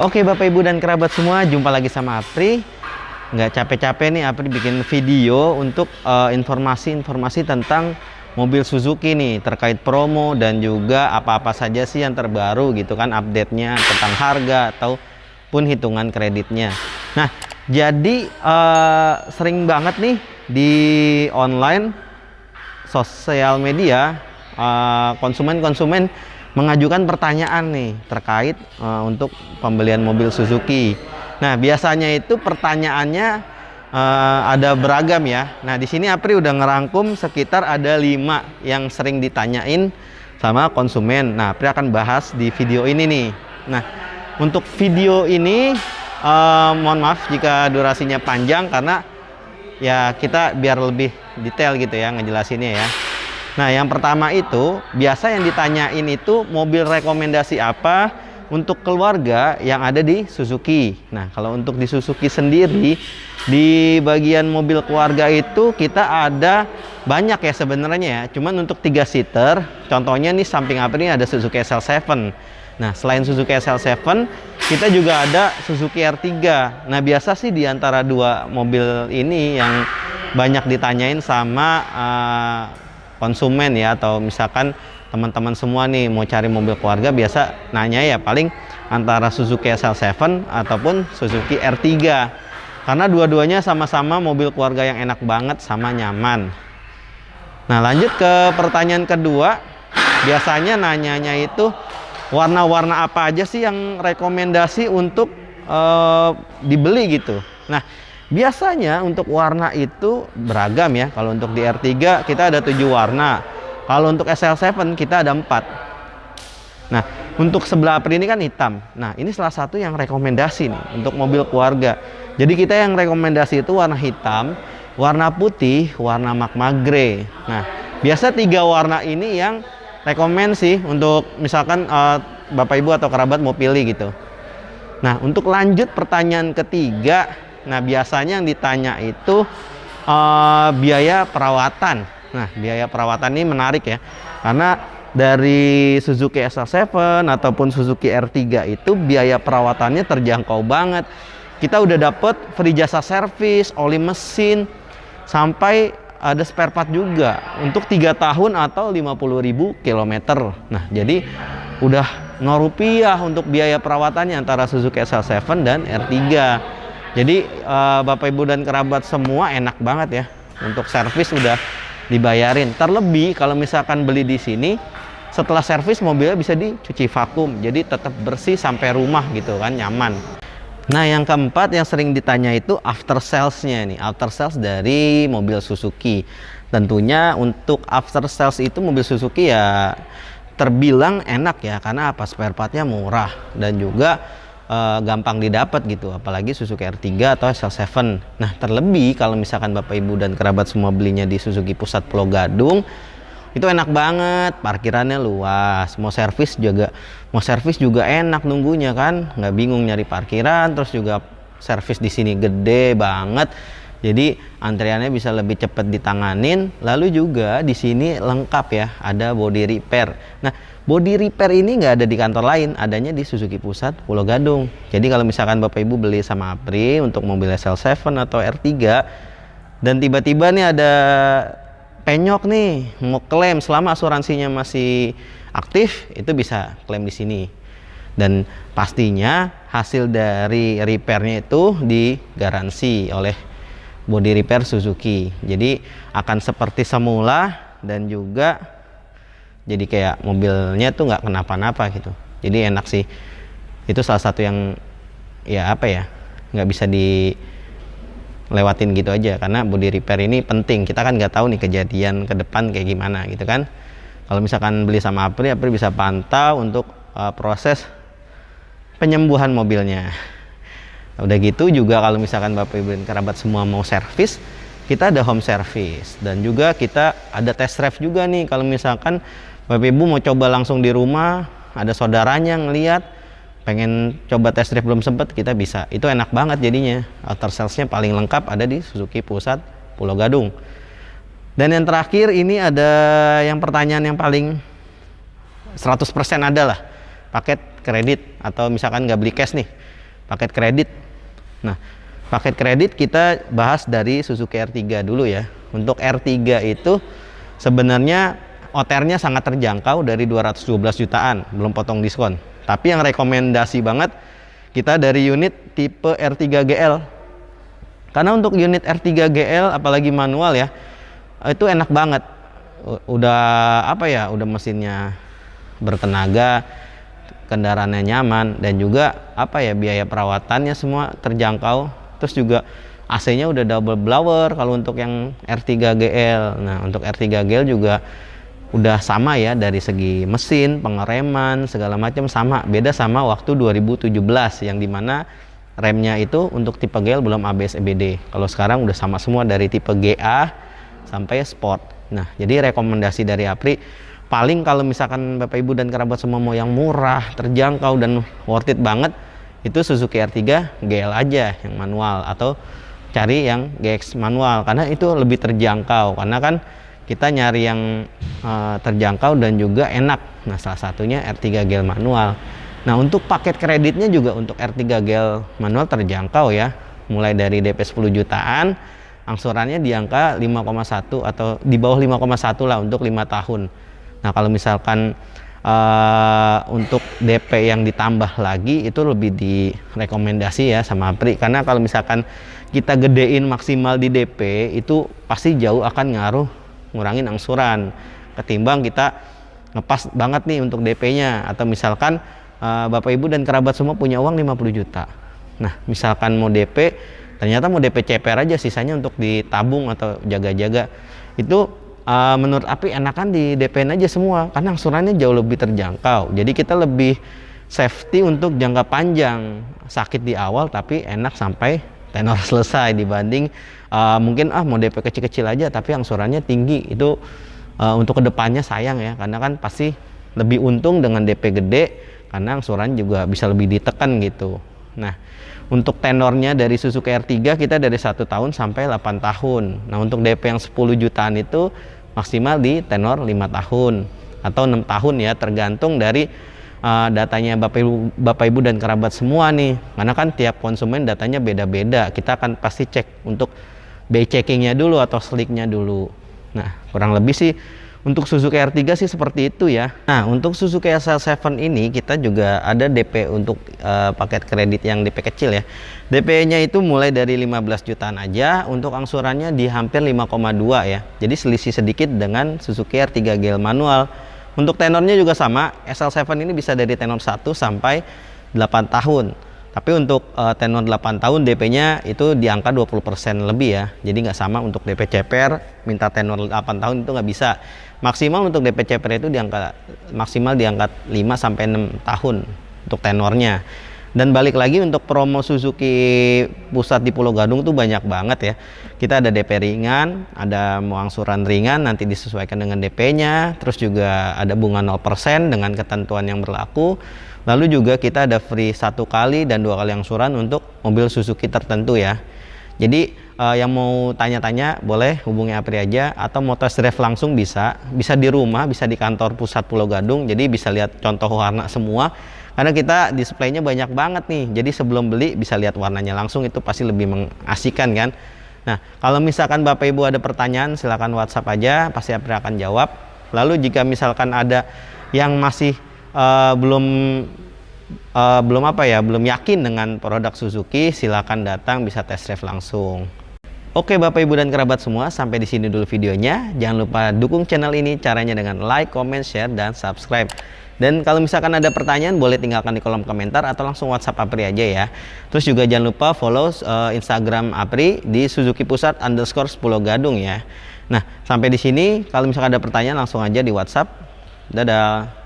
Oke Bapak Ibu dan kerabat semua, jumpa lagi sama Apri. Nggak capek-capek nih Apri bikin video untuk informasi-informasi tentang mobil Suzuki nih, terkait promo dan juga apa-apa saja sih yang terbaru gitu kan, update-nya tentang harga ataupun hitungan kreditnya. Nah, jadi sering banget nih di online sosial media konsumen-konsumen mengajukan pertanyaan nih terkait untuk pembelian mobil Suzuki. Nah, biasanya itu pertanyaannya ada beragam ya. Nah, di sini Apri udah ngerangkum sekitar ada 5 yang sering ditanyain sama konsumen. Nah, Apri akan bahas di video ini nih. Nah, untuk video ini mohon maaf jika durasinya panjang karena ya kita biar lebih detail gitu ya ngejelasinnya ya. Nah, yang pertama itu biasa yang ditanyain itu mobil rekomendasi apa untuk keluarga yang ada di Suzuki. Nah, kalau untuk di Suzuki sendiri di bagian mobil keluarga itu kita ada banyak ya sebenarnya ya. Cuman untuk 3 seater, contohnya nih samping Apri ini ada Suzuki SL7. Nah, selain Suzuki SL7, kita juga ada Suzuki R3. Nah, biasa sih di antara 2 mobil ini yang banyak ditanyain sama konsumen ya, atau misalkan teman-teman semua nih mau cari mobil keluarga biasa nanya ya paling antara Suzuki SL7 ataupun Suzuki R3 karena dua-duanya sama-sama mobil keluarga yang enak banget sama nyaman. Nah, lanjut ke pertanyaan kedua, biasanya nanyanya itu warna-warna apa aja sih yang rekomendasi untuk dibeli gitu. Nah, biasanya untuk warna itu beragam ya. Kalau untuk di R3 kita ada 7 warna. Kalau untuk SL7 kita ada 4. Nah, untuk sebelah Apri ini kan hitam. Nah, ini salah satu yang rekomendasi nih untuk mobil keluarga. Jadi kita yang rekomendasi itu warna hitam, warna putih, warna magma grey. Nah, biasa 3 warna ini yang rekomend sih untuk misalkan Bapak Ibu atau kerabat mau pilih gitu. Nah, untuk lanjut pertanyaan ketiga, nah biasanya yang ditanya itu biaya perawatan. Nah, biaya perawatan ini menarik ya, karena dari Suzuki SL7 ataupun Suzuki R3 itu biaya perawatannya terjangkau banget. Kita udah dapet free jasa servis, oli mesin, sampai ada spare part juga untuk 3 tahun atau 50.000 km. Nah, jadi udah Rp0 untuk biaya perawatannya antara Suzuki SL7 dan R3. Jadi Bapak Ibu dan kerabat semua enak banget ya, untuk servis udah dibayarin. Terlebih kalau misalkan beli di sini, setelah servis mobilnya bisa dicuci vakum, jadi tetap bersih sampai rumah gitu kan, nyaman. Nah, yang keempat yang sering ditanya itu after sales-nya nih, after sales dari mobil Suzuki. Tentunya untuk after sales itu mobil Suzuki ya terbilang enak ya, karena apa? Spare part-nya murah dan juga gampang didapat gitu, apalagi Suzuki R3 atau SL7. Nah, terlebih kalau misalkan Bapak Ibu dan kerabat semua belinya di Suzuki Pusat Pulau Gadung, itu enak banget, parkirannya luas, mau servis juga enak nunggunya kan, nggak bingung nyari parkiran, terus juga servis di sini gede banget. Jadi antriannya bisa lebih cepat ditanganin. Lalu juga di sini lengkap ya, ada body repair. Nah, body repair ini nggak ada di kantor lain, adanya di Suzuki Pusat Pulau Gadung. Jadi kalau misalkan Bapak Ibu beli sama Apri untuk mobil SL7 atau R3 dan tiba-tiba nih ada penyok nih, mau klaim selama asuransinya masih aktif, itu bisa klaim di sini. Dan pastinya hasil dari repairnya itu digaransi oleh body repair Suzuki. Jadi akan seperti semula dan juga jadi kayak mobilnya tuh nggak kenapa-napa gitu. Jadi enak sih. Itu salah satu yang ya apa ya, nggak bisa dilewatin gitu aja, karena body repair ini penting. Kita kan nggak tahu nih kejadian ke depan kayak gimana gitu kan. Kalau misalkan beli sama Apri bisa pantau untuk proses penyembuhan mobilnya. Udah gitu juga kalau misalkan Bapak Ibu dan kerabat semua mau servis, kita ada home service dan juga kita ada test drive juga nih. Kalau misalkan Bapak Ibu mau coba langsung di rumah, ada saudaranya ngeliat pengen coba test drive belum sempet, kita bisa. Itu enak banget jadinya. After sales-nya paling lengkap ada di Suzuki Pusat Pulau Gadung. Dan yang terakhir ini ada yang pertanyaan yang paling 100% adalah paket kredit atau misalkan nggak beli cash nih, paket kredit. Nah, paket kredit kita bahas dari Suzuki R3 dulu ya. Untuk R3 itu sebenarnya OTR-nya sangat terjangkau dari 212 jutaan, belum potong diskon. Tapi yang rekomendasi banget kita dari unit tipe R3 GL. Karena untuk unit R3 GL apalagi manual ya, itu enak banget. Udah apa ya, udah mesinnya bertenaga, kendaraannya nyaman, dan juga apa ya, biaya perawatannya semua terjangkau. Terus juga AC-nya udah double blower kalau untuk yang R3 GL. Nah, untuk R3 GL juga udah sama ya dari segi mesin, pengereman, segala macam sama. Beda sama waktu 2017 yang dimana remnya itu untuk tipe GL belum ABS EBD. Kalau sekarang udah sama semua dari tipe GA sampai Sport. Nah, jadi rekomendasi dari Apri paling kalau misalkan Bapak Ibu dan kerabat semua mau yang murah, terjangkau dan worth it banget, itu Suzuki R3 GL aja yang manual, atau cari yang GX manual karena itu lebih terjangkau. Karena kan kita nyari yang terjangkau dan juga enak. Nah, salah satunya R3 GL manual. Nah, untuk paket kreditnya juga untuk R3 GL manual terjangkau ya. Mulai dari DP 10 jutaan, angsurannya di angka 5,1 atau di bawah 5,1 lah untuk 5 tahun. Nah, kalau misalkan untuk DP yang ditambah lagi itu lebih direkomendasi ya sama Apri. Karena kalau misalkan kita gedein maksimal di DP itu pasti jauh akan ngaruh ngurangin angsuran ketimbang kita ngepas banget nih untuk DP-nya. Atau misalkan Bapak Ibu dan kerabat semua punya uang 50 juta. Nah, misalkan mau DP, ternyata mau DP CPR aja, sisanya untuk ditabung atau jaga-jaga. Itu menurut Apri enakan di DP-in aja semua, karena angsurannya jauh lebih terjangkau. Jadi kita lebih safety untuk jangka panjang. Sakit di awal tapi enak sampai tenor selesai, dibanding mungkin mau DP kecil-kecil aja tapi angsurannya tinggi. Itu untuk kedepannya sayang ya, karena kan pasti lebih untung dengan DP gede karena angsuran juga bisa lebih ditekan gitu. Nah, untuk tenornya dari Suzuki R3 kita dari 1 tahun sampai 8 tahun. Nah, untuk DP yang 10 jutaan itu maksimal di tenor 5 tahun atau 6 tahun ya, tergantung dari datanya Bapak Ibu dan kerabat semua nih. Karena kan tiap konsumen datanya beda-beda. Kita akan pasti cek untuk BI checkingnya dulu atau slicknya dulu. Nah, kurang lebih sih untuk Suzuki R3 sih seperti itu ya. Nah, untuk Suzuki SL7 ini kita juga ada DP untuk paket kredit yang DP kecil ya. DP-nya itu mulai dari 15 jutaan aja, untuk angsurannya di hampir 5,2 ya. Jadi selisih sedikit dengan Suzuki R3 GL manual. Untuk tenornya juga sama, SL7 ini bisa dari tenor 1 sampai 8 tahun. Tapi untuk tenor 8 tahun DP-nya itu di angka 20% lebih ya. Jadi nggak sama untuk DP CPR, minta tenor 8 tahun itu nggak bisa. Maksimal untuk DP CPR itu maksimal di angka 5 sampai 6 tahun untuk tenornya. Dan balik lagi untuk promo Suzuki pusat di Pulau Gadung tuh banyak banget ya. Kita ada DP ringan, ada mau angsuran ringan nanti disesuaikan dengan DP-nya. Terus juga ada bunga 0% dengan ketentuan yang berlaku. Lalu juga kita ada free 1 kali dan 2 kali angsuran untuk mobil Suzuki tertentu ya. Jadi yang mau tanya-tanya boleh hubungi Apri aja, atau mau test drive langsung bisa di rumah, bisa di kantor pusat Pulau Gadung. Jadi bisa lihat contoh warna semua. Karena kita displaynya banyak banget nih. Jadi sebelum beli bisa lihat warnanya langsung, itu pasti lebih mengasihkan kan. Nah, kalau misalkan Bapak Ibu ada pertanyaan silakan WhatsApp aja, pasti Apri akan jawab. Lalu jika misalkan ada yang masih belum yakin dengan produk Suzuki, silakan datang bisa test drive langsung. Oke Bapak Ibu dan kerabat semua, sampai di sini dulu videonya. Jangan lupa dukung channel ini, caranya dengan like, comment, share, dan subscribe. Dan kalau misalkan ada pertanyaan boleh tinggalkan di kolom komentar atau langsung WhatsApp Apri aja ya. Terus juga jangan lupa follow Instagram Apri di Suzuki Pusat _Pulau Gadung ya. Nah, sampai di sini kalau misalkan ada pertanyaan langsung aja di WhatsApp. Dadah.